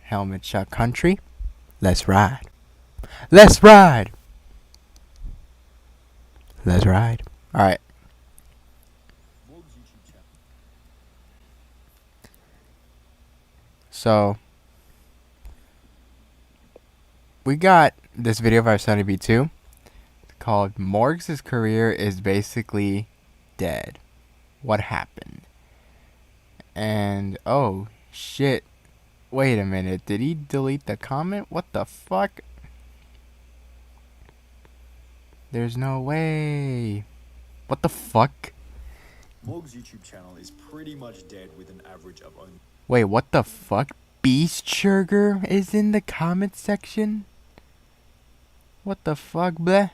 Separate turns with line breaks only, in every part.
Helmet shot country. Let's ride. Let's ride. Let's ride. Alright. So, we got this video of our Sunnyv2 called Morgz' career is basically dead. What happened? And, oh, shit. Wait a minute. Did he delete the comment? What the fuck? There's no way. What the fuck?
Morgz' YouTube channel is pretty much dead with an average of only...
Wait, what the fuck? Beast Sugar is in the comment section? What the fuck, bleh?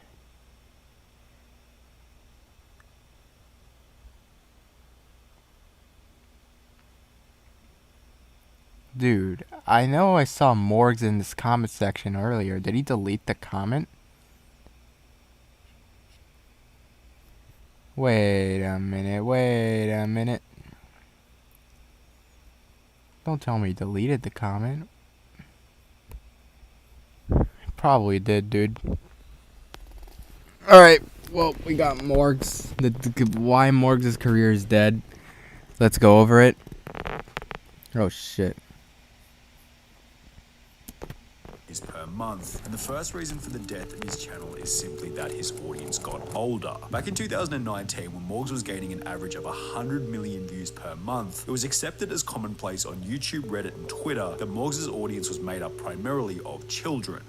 Dude, I know I saw Morgz in this comment section earlier. Did he delete the comment? Wait a minute. Don't tell me he deleted the comment. Probably did, dude. Alright, well, we got Morgz. Why Morgz' career is dead. Let's go over it. Oh, shit.
per month, and the first reason for the death of his channel is simply that his audience got older. Back in 2019, when Morgz was gaining an average of 100 million views per month, it was accepted as commonplace on YouTube, Reddit and Twitter that Morgz' audience was made up primarily of children.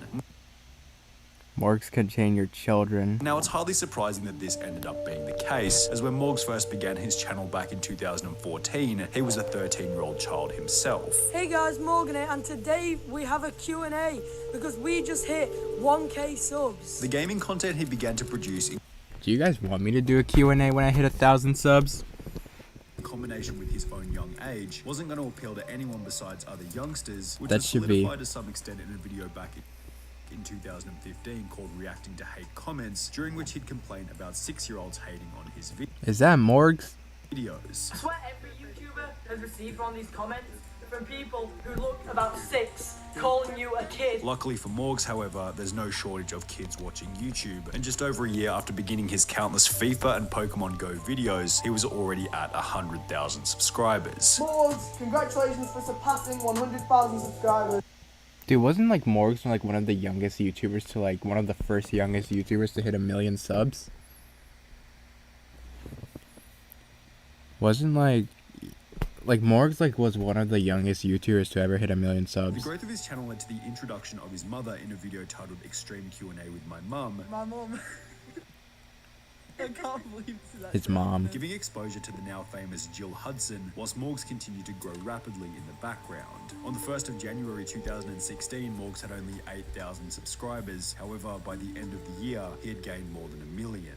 Morgz contain your children.
Now, it's hardly surprising that this ended up being the case, as when Morgz first began his channel back in 2014, he was a 13-year-old child himself.
Hey guys, Morgan here, and today we have a Q&A because we just hit 1k subs.
The gaming content he began to produce
Do you guys want me to do a Q&A when I hit 1,000 subs?
in combination with his own young age wasn't going to appeal to anyone besides other youngsters, which
That
was
should be.
solidified to some extent in a video back in 2015 called Reacting to Hate Comments, during which he'd complain about 6-year-olds hating on his
Is that Morgz?
videos.
I swear every YouTuber has received one of these comments from people who look about 6, calling you a kid.
Luckily for Morgz, however, there's no shortage of kids watching YouTube, and just over a year after beginning his countless FIFA and Pokemon Go videos, he was already at 100,000 subscribers.
Morgz, congratulations for surpassing 100,000 subscribers.
Dude, wasn't like Morgz like one of the youngest YouTubers to like one of the first youngest YouTubers to hit 1 million subs? Wasn't like Morgz like was one of the youngest YouTubers to ever hit 1 million
The
subs?
growth of his channel led to the introduction of his mother in a video titled Extreme Q&A with My Mum,
My mum. I can't believe this is
His mom.
giving exposure to the now famous Jill Hudson, whilst Morgz continued to grow rapidly in the background. On the 1st of January 2016, Morgz had only 8,000 subscribers. However, by the end of the year, he had gained more than 1 million.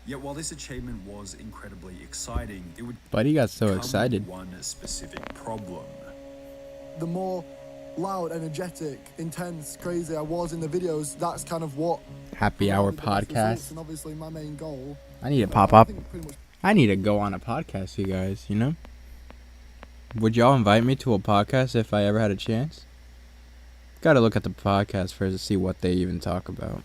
Yet while this achievement was incredibly exciting, it would
But he got so
come
excited.
with one specific problem.
The more loud, energetic, intense, crazy I was in the videos, that's kind of what
Happy Hour
provided the best results.
podcast.
And obviously my main goal,
I need to pop
I
up.
think pretty much
I need to go on a podcast, you guys, you know? Would y'all invite me to a podcast if I ever had a chance? Gotta look at the podcast first to see what they even talk about.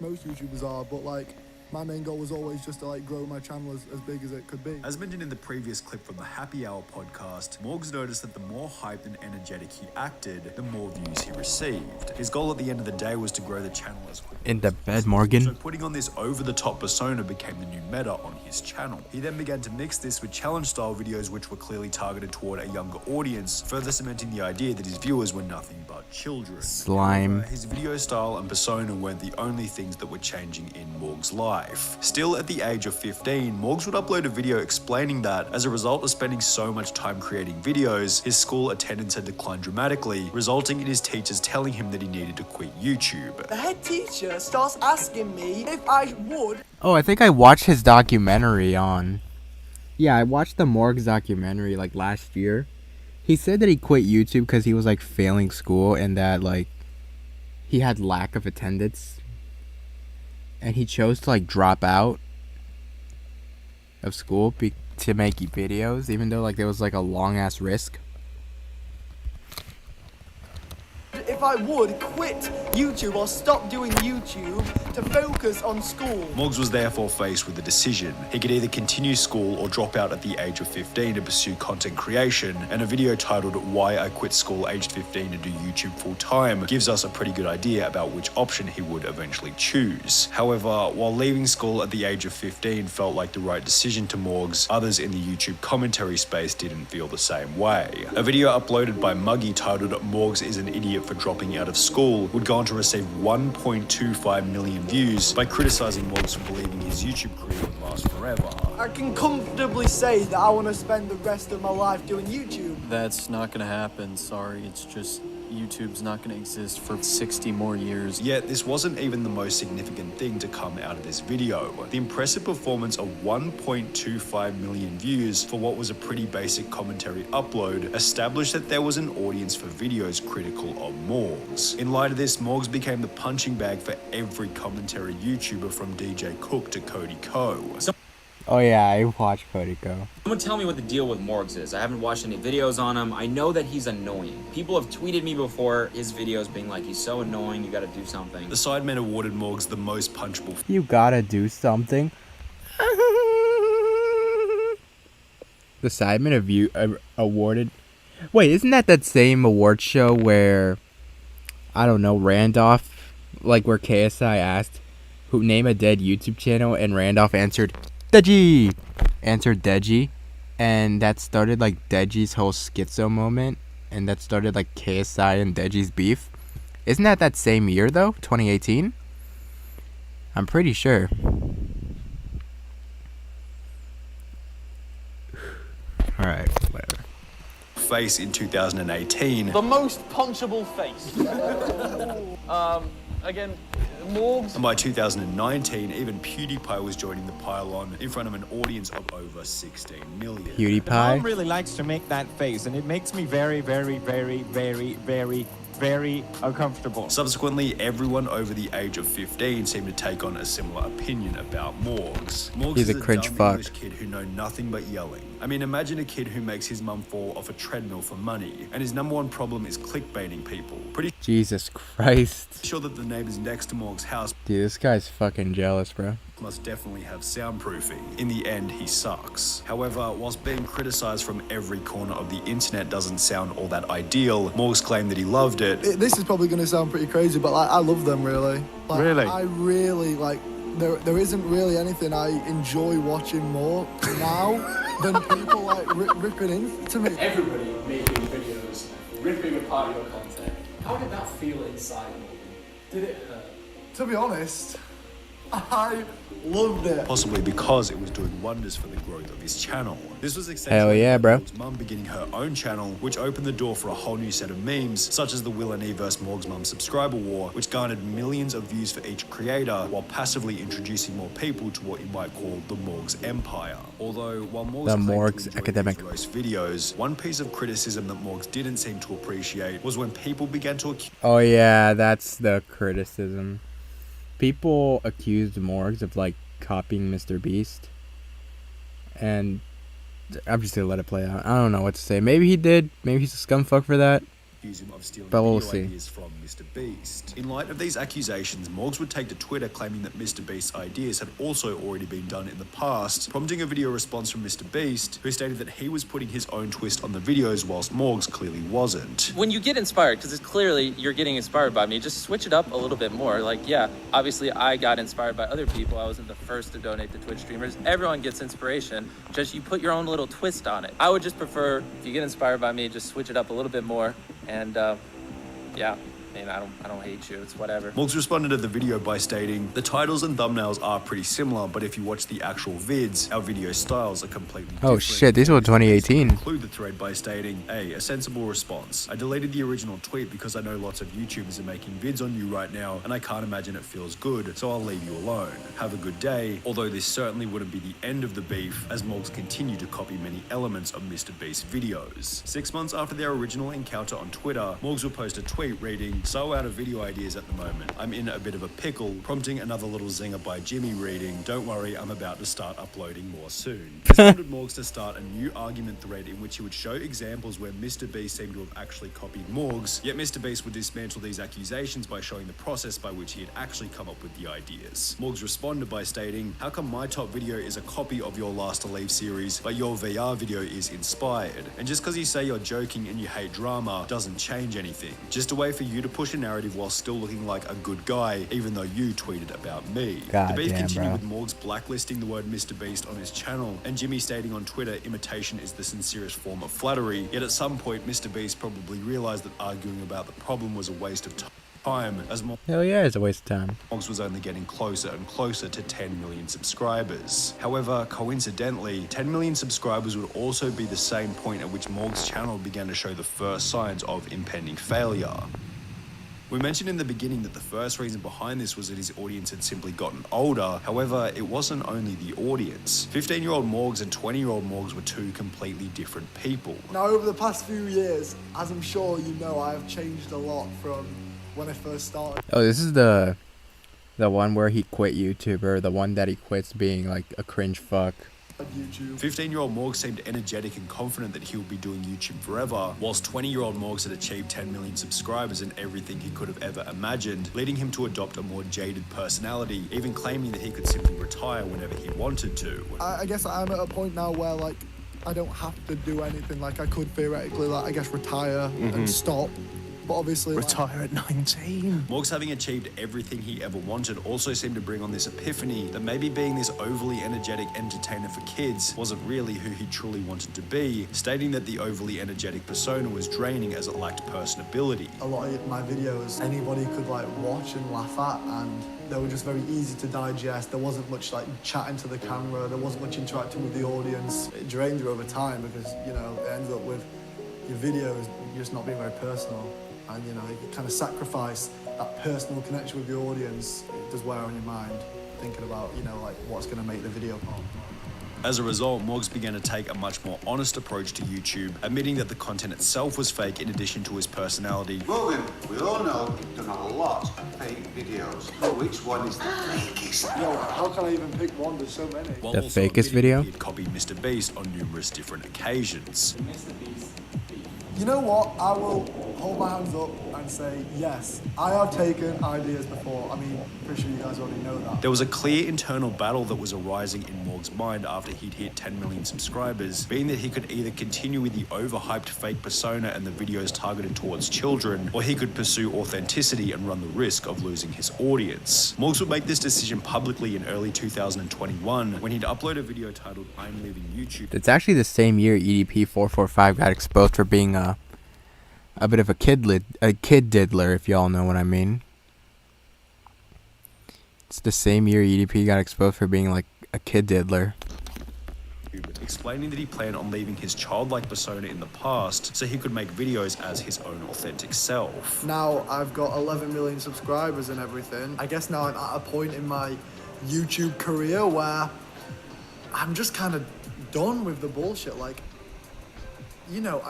most YouTubers are, but like my main goal was always just to like grow my channel as big as it could be.
As mentioned in the previous clip from the Happy Hour podcast, Morgz noticed that the more hyped and energetic he acted, the more views he received. His goal at the end of the day was to grow the channel as quickly
In the
as
bed,
possible.
Morgan.
So putting on this over-the-top persona became the new meta on his channel. He then began to mix this with challenge-style videos which were clearly targeted toward a younger audience, further cementing the idea that his viewers were nothing but children.
Slime.
However, his video style and persona weren't the only things that were changing in Morgz' life. Still, at the age of 15, Morgz would upload a video explaining that, as a result of spending so much time creating videos, his school attendance had declined dramatically, resulting in his teachers telling him that he needed to quit YouTube.
The head teacher starts asking me if I would.
Oh, I think I watched his documentary on... Yeah, I watched the Morgz documentary like last year. He said that he quit YouTube because he was like failing school and that like he had lack of attendance. And he chose to like drop out of school to make videos, even though like there was like a long ass risk?
If I would quit YouTube or stop doing YouTube to focus on school.
Morgz was therefore faced with a decision. He could either continue school or drop out at the age of 15 to pursue content creation, and a video titled "Why I Quit School Aged 15 to Do YouTube Full Time" gives us a pretty good idea about which option he would eventually choose. However, while leaving school at the age of 15 felt like the right decision to Morgz, others in the YouTube commentary space didn't feel the same way. A video uploaded by Muggy titled "Morgz is an idiot for dropping out of school" would go on to receive 1.25 million views by criticizing Morgz for believing his YouTube career would last forever.
I can comfortably say that I want to spend the rest of my life doing YouTube.
That's not gonna happen, sorry. It's just YouTube's not gonna exist for 60 more years.
Yet this wasn't even the most significant thing to come out of this video. The impressive performance of 1.25 million views for what was a pretty basic commentary upload established that there was an audience for videos critical of Morgz. In light of this, Morgz became the punching bag for every commentary YouTuber from DJ Cook to Cody Ko.
Oh yeah, I watched Cody Go.
Someone tell me what the deal with Morgz is. I haven't watched any videos on him. I know that he's annoying. People have tweeted me before his videos being like, he's so annoying, you gotta do something.
The Sidemen awarded Morgz the most punchable.
You gotta do something. The Sidemen awarded. Wait, isn't that same award show where, I don't know, Randolph, like where KSI asked, who name a dead YouTube channel, and Randolph answered, Deji! And that started like Deji's whole schizo moment, and that started like KSI and Deji's beef. Isn't that same year though, 2018? I'm pretty sure. Alright, whatever.
Face in 2018.
The most punchable face. Again, Morgz.
And by 2019, even PewDiePie was joining the pylon in front of an audience of over 16 million.
Mom
PewDiePie?
really likes to make that face, and it makes me very, very, very, very, very, very uncomfortable.
Subsequently, everyone over the age of 15 seemed to take on a similar opinion about Morgz. Morgz
He's
is
a cringe
dumb
fuck.
English kid who know nothing but yelling. I mean, imagine a kid who makes his mum fall off a treadmill for money, and his number one problem is clickbaiting people. Pretty
Jesus Christ.
sure that the neighbors next to Morg's house
Dude, this guy's fucking jealous, bro.
must definitely have soundproofing. In the end, he sucks. However, whilst being criticized from every corner of the internet doesn't sound all that ideal, Morgz claimed that he loved it.
This is probably going to sound pretty crazy, but like, I love them really. Like,
Really?
I really like. There isn't really anything I enjoy watching more now than people like ripping into me.
Everybody making videos, ripping apart your content. How did that feel inside of you? Did it hurt?
To be honest, I loved it.
Possibly because it was doing wonders for the growth of his channel. This was
Hell
essentially
yeah, bro.
Morg's mum beginning her own channel, which opened the door for a whole new set of memes, such as the Will and E vs Morg's mum subscriber war, which garnered millions of views for each creator, while passively introducing more people to what you might call the Morgz empire. Although, while Morgz
The
claimed to
Morgz
enjoy
academic.
these roast videos, one piece of criticism that Morgz didn't seem to appreciate was when people began to accuse
Oh yeah, that's the criticism. People accused Morgz of like copying Mr. Beast, and I'm just gonna let it play out. I don't know what to say. Maybe he did. Maybe he's a scumfuck for that.
him of stealing
But we'll
video
see.
ideas from Mr. Beast. In light of these accusations, Morgz would take to Twitter claiming that Mr. Beast's ideas had also already been done in the past, prompting a video response from Mr. Beast, who stated that he was putting his own twist on the videos whilst Morgz clearly wasn't.
When you get inspired, because it's clearly you're getting inspired by me, just switch it up a little bit more. Like, yeah, obviously I got inspired by other people. I wasn't the first to donate to Twitch streamers. Everyone gets inspiration. Just you put your own little twist on it. I would just prefer, if you get inspired by me, just switch it up a little bit more. And yeah, I mean, I don't hate you. It's whatever.
Morgz responded to the video by stating, "The titles and thumbnails are pretty similar, but if you watch the actual vids, our video styles are completely different."
Oh shit, these were 2018.
Conclude the thread by stating, "Hey, a sensible response. I deleted the original tweet because I know lots of YouTubers are making vids on you right now, and I can't imagine it feels good, so I'll leave you alone. Have a good day." Although this certainly wouldn't be the end of the beef, as Morgz continued to copy many elements of Mr. Beast's videos. 6 months after their original encounter on Twitter, Morgz would post a tweet reading, So out of video ideas at the moment, I'm in a bit of a pickle, prompting another little zinger by Jimmy reading, "Don't worry, I'm about to start uploading more soon." This prompted Morgz to start a new argument thread in which he would show examples where Mr. Beast seemed to have actually copied Morgz, yet Mr. Beast would dismantle these accusations by showing the process by which he had actually come up with the ideas. Morgz responded by stating, "How come my top video is a copy of your Last to Leave series, but your VR video is inspired? And just because you say you're joking and you hate drama doesn't change anything. Just a way for you to push a narrative while still looking like a good guy, even though you tweeted about me."
God
The beef
damn,
continued
bro.
with Morgz blacklisting the word Mr. Beast on his channel, and Jimmy stating on Twitter, "Imitation is the sincerest form of flattery." Yet at some point, Mr. Beast probably realized that arguing about the problem was a waste of time, as
Hell yeah, it's a waste of time.
Morgz was only getting closer and closer to 10 million subscribers. However, coincidentally, 10 million subscribers would also be the same point at which Morgz's channel began to show the first signs of impending failure. We mentioned in the beginning that the first reason behind this was that his audience had simply gotten older. However, it wasn't only the audience. 15-year-old Morgz and 20-year-old Morgz were two completely different people.
Now, over the past few years, as I'm sure you know, I have changed a lot from when I first started.
Oh, this is the one where he quit YouTube, or the one that he quits being like a cringe fuck.
YouTube.
15-year-old Morgz seemed energetic and confident that he would be doing YouTube forever, whilst 20-year-old Morgz had achieved 10 million subscribers and everything he could have ever imagined, leading him to adopt a more jaded personality, even claiming that he could simply retire whenever he wanted to.
I guess I'm at a point now where, like, I don't have to do anything. Like, I could theoretically, like, I guess retire and stop. But obviously,
Retire at 19.
Morgz, having achieved everything he ever wanted, also seemed to bring on this epiphany that maybe being this overly energetic entertainer for kids wasn't really who he truly wanted to be, stating that the overly energetic persona was draining as it lacked personability.
a lot of my videos, anybody could, like, watch and laugh at, and they were just very easy to digest. There wasn't much, like, chatting to the camera. There wasn't much interacting with the audience. It drained you over time because, you know, it ends up with your videos just not being very personal. And, you know, you kind of sacrifice that personal connection with the audience. It does wear on your mind, thinking about, you know, like, what's going to make the video pop.
As a result, Morgz began to take a much more honest approach to YouTube, admitting that the content itself was fake in addition to his personality.
Morgan, we all know you've done a lot of fake videos. But which one is the fakest?
Yo, how can I even pick one? There's so many.
While
The
also
fakest
admitting
video?
He had copied Mr. Beast on numerous different occasions.
You know what? I will hold my hands up and say, yes, I have taken ideas before. I mean, pretty sure you guys already know that.
There was a clear internal battle that was arising in Morgz's mind after he'd hit 10 million subscribers, being that he could either continue with the overhyped fake persona and the videos targeted towards children, or he could pursue authenticity and run the risk of losing his audience. Morgz would make this decision publicly in early 2021 when he'd upload a video titled "I'm Leaving YouTube."
It's actually the same year EDP445 got exposed for being a bit of a kid diddler, if y'all know what I mean. It's the same year EDP got exposed for being like a kid diddler.
Explaining that he planned on leaving his childlike persona in the past so he could make videos as his own authentic self.
Now I've got 11 million subscribers and everything. I guess now I'm at a point in my YouTube career where I'm just kind of done with the bullshit. Like, you know,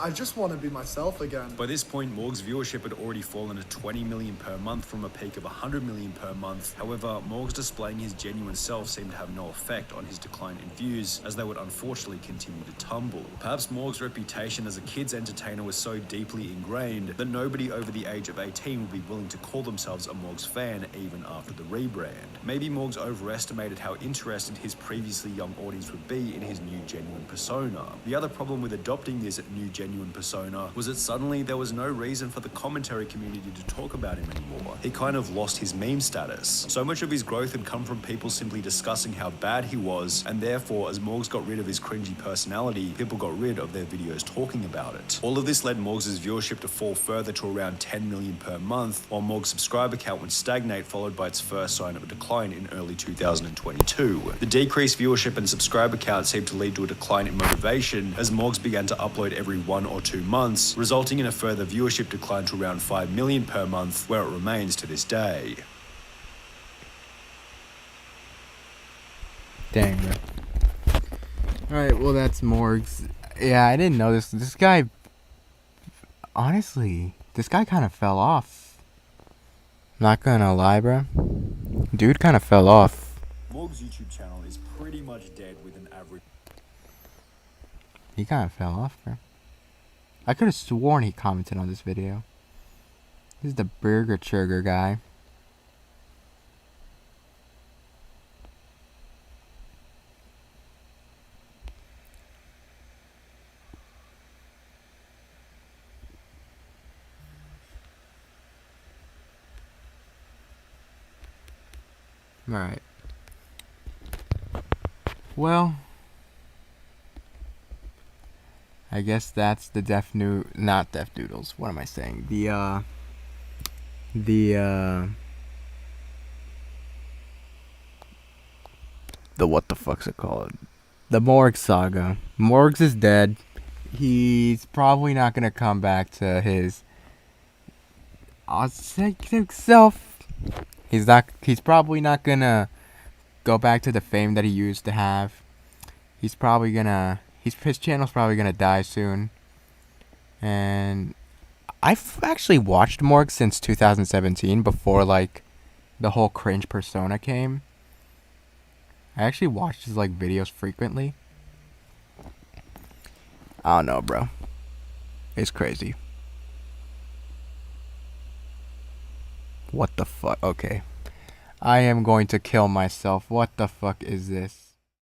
I just want to be myself again.
By this point, Morgz's viewership had already fallen to 20 million per month from a peak of 100 million per month. However, Morgz displaying his genuine self seemed to have no effect on his decline in views, as they would unfortunately continue to tumble. Perhaps Morgz's reputation as a kids entertainer was so deeply ingrained that nobody over the age of 18 would be willing to call themselves a Morgz fan even after the rebrand. Maybe Morgz overestimated how interested his previously young audience would be in his new genuine persona. The other problem with adopting this new genuine persona was that suddenly there was no reason for the commentary community to talk about him anymore. He kind of lost his meme status. So much of his growth had come from people simply discussing how bad he was, and therefore, as Morgz got rid of his cringy personality, people got rid of their videos talking about it. All of this led Morgz's viewership to fall further to around 10 million per month, while Morgz's subscriber count would stagnate, followed by its first sign of a decline in early 2022. The decreased viewership and subscriber count seemed to lead to a decline in motivation as Morgz began to upload every 1 or 2 months, resulting in a further viewership decline to around 5 million per month, where it remains to this day.
Dang, bro. Alright, well, that's Morgz. Yeah, I didn't know this. This guy, honestly, This guy kind of fell off. Not gonna lie, bro. Dude kind of fell off.
Morgz' YouTube channel is pretty much dead with an average.
He kind of fell off, bro. I could have sworn he commented on this video. This is the Burger Churger guy. Alright. Well, I guess that's the not Deaf Doodles. What am I saying? The what the fuck's it called? The Morgz saga. Morgz is dead. He's probably not gonna come back to his authentic self. He's probably not gonna go back to the fame that he used to have. He's probably gonna his channel's probably gonna die soon. And I've actually watched Morgz since 2017, before like the whole cringe persona came. I actually watched his like videos frequently. I don't know, bro. It's crazy. What the fuck? Okay. I am going to kill myself. What the fuck is this?